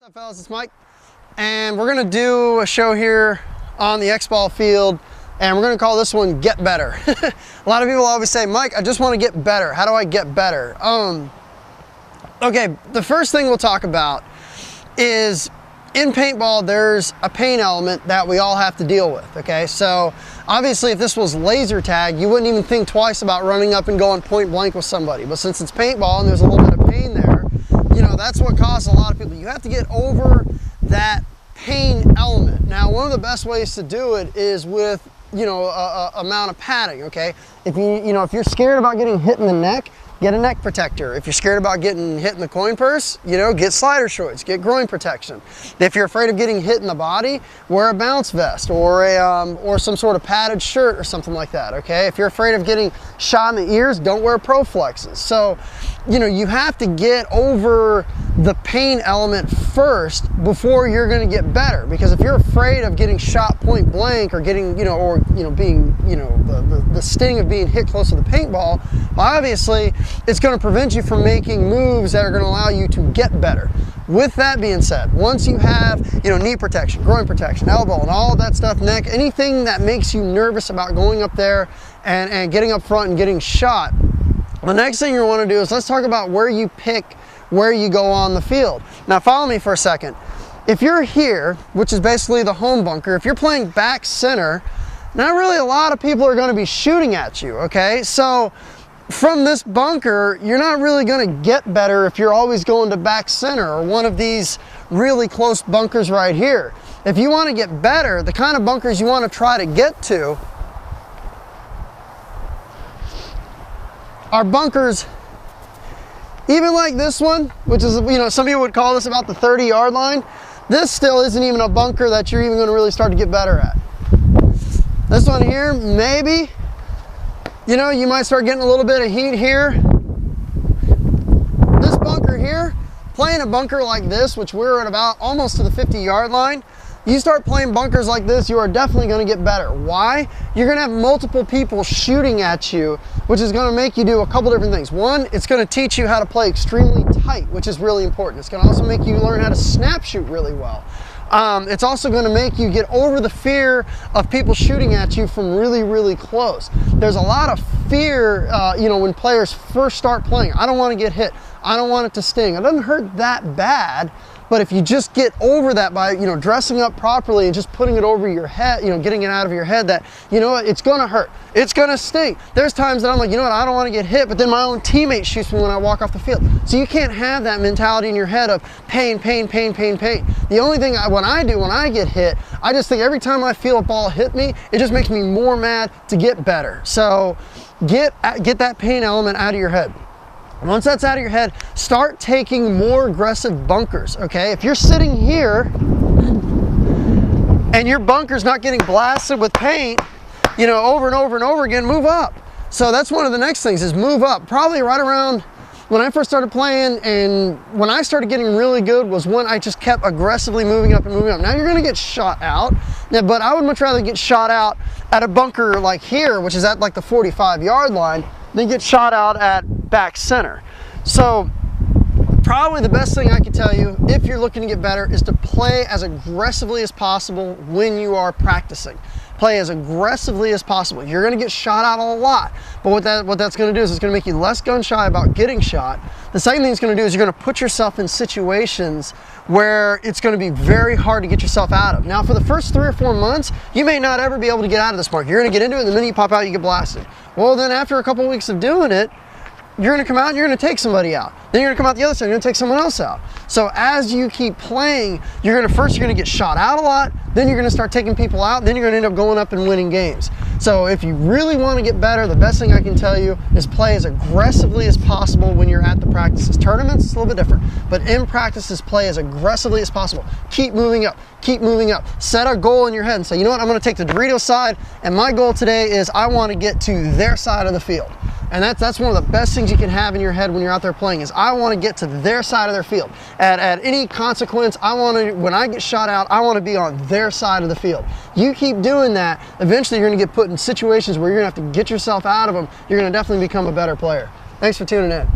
What's up, fellas? It's Mike, and we're gonna do a show here on the X-Ball field, and we're gonna call this one Get Better. A lot of people always say, Mike, I just want to get better. How do I get better? Okay, the first thing we'll talk about is in paintball, there's a pain element that we all have to deal with, okay? So obviously if this was laser tag, you wouldn't even think twice about running up and going point blank with somebody. But since it's paintball and there's a little bit of pain there, you know, that's what causes a lot of people. You have to get over that pain element. Now, one of the best ways to do it is with, you know, a amount of padding, okay? If if you're scared about getting hit in the neck, get a neck protector. If you're scared about getting hit in the coin purse, you know, get slider shorts, get groin protection. If you're afraid of getting hit in the body, wear a bounce vest or some sort of padded shirt or something like that, okay? If you're afraid of getting shot in the ears, don't wear Pro-Flexes. So, you know, you have to get over the pain element first before you're gonna get better. Because if you're afraid of getting shot point blank or getting, being, the sting of being hit close to the paintball, obviously, it's going to prevent you from making moves that are going to allow you to get better. With that being said, once you have, knee protection, groin protection, elbow, and all of that stuff, neck, anything that makes you nervous about going up there and getting up front and getting shot, the next thing you want to do is let's talk about where you pick where you go on the field. Now, follow me for a second. If you're here, which is basically the home bunker, if you're playing back center, not really a lot of people are going to be shooting at you, okay? So from this bunker, you're not really going to get better if you're always going to back center or one of these really close bunkers right here. If you want to get better, the kind of bunkers you want to try to get to are bunkers even like this one, which is, some people would call this about the 30-yard line. This still isn't even a bunker that you're even going to really start to get better at. This one here, maybe, you might start getting a little bit of heat here. This bunker here, playing a bunker like this, which we're at about almost to the 50-yard line, you start playing bunkers like this, you are definitely going to get better. Why? You're going to have multiple people shooting at you, which is going to make you do a couple different things. One, it's going to teach you how to play extremely tight, which is really important. It's going to also make you learn how to snap shoot really well. It's also going to make you get over the fear of people shooting at you from really, really close. There's a lot of fear, when players first start playing. I don't want to get hit. I don't want it to sting. It doesn't hurt that bad, but if you just get over that by, dressing up properly and just putting it over your head, getting it out of your head that, it's going to hurt. It's going to sting. There's times that I'm like, I don't want to get hit, but then my own teammate shoots me when I walk off the field. So you can't have that mentality in your head of pain, pain, pain, pain, pain. The only thing when I get hit, I just think every time I feel a ball hit me, it just makes me more mad to get better. So get that pain element out of your head. Once that's out of your head, start taking more aggressive bunkers, okay? If you're sitting here and your bunker's not getting blasted with paint, over and over and over again, move up. So that's one of the next things is move up. Probably right around when I first started playing and when I started getting really good was when I just kept aggressively moving up and moving up. Now you're gonna get shot out, but I would much rather get shot out at a bunker like here, which is at like the 45-yard line, than get shot out at back center. So probably the best thing I can tell you if you're looking to get better is to play as aggressively as possible when you are practicing. Play as aggressively as possible. You're going to get shot out a lot, but what that's going to do is it's going to make you less gun shy about getting shot. The second thing it's going to do is you're going to put yourself in situations where it's going to be very hard to get yourself out of. Now, for the first 3 or 4 months, you may not ever be able to get out of this mark. You're going to get into it, and the minute you pop out, you get blasted. Well, then after a couple weeks of doing it, you're going to come out and you're going to take somebody out. Then you're going to come out the other side, you're going to take someone else out. So as you keep playing, you're going to get shot out a lot, then you're going to start taking people out, then you're going to end up going up and winning games. So if you really want to get better, the best thing I can tell you is play as aggressively as possible when you're at the practices. Tournaments, it's a little bit different, but in practices, play as aggressively as possible. Keep moving up, keep moving up. Set a goal in your head and say, you know what, I'm going to take the Doritos side, and my goal today is I want to get to their side of the field. And that's one of the best things you can have in your head when you're out there playing is I want to get to their side of their field. At any consequence, when I get shot out, I want to be on their side of the field. You keep doing that, eventually you're going to get put in situations where you're going to have to get yourself out of them. You're going to definitely become a better player. Thanks for tuning in.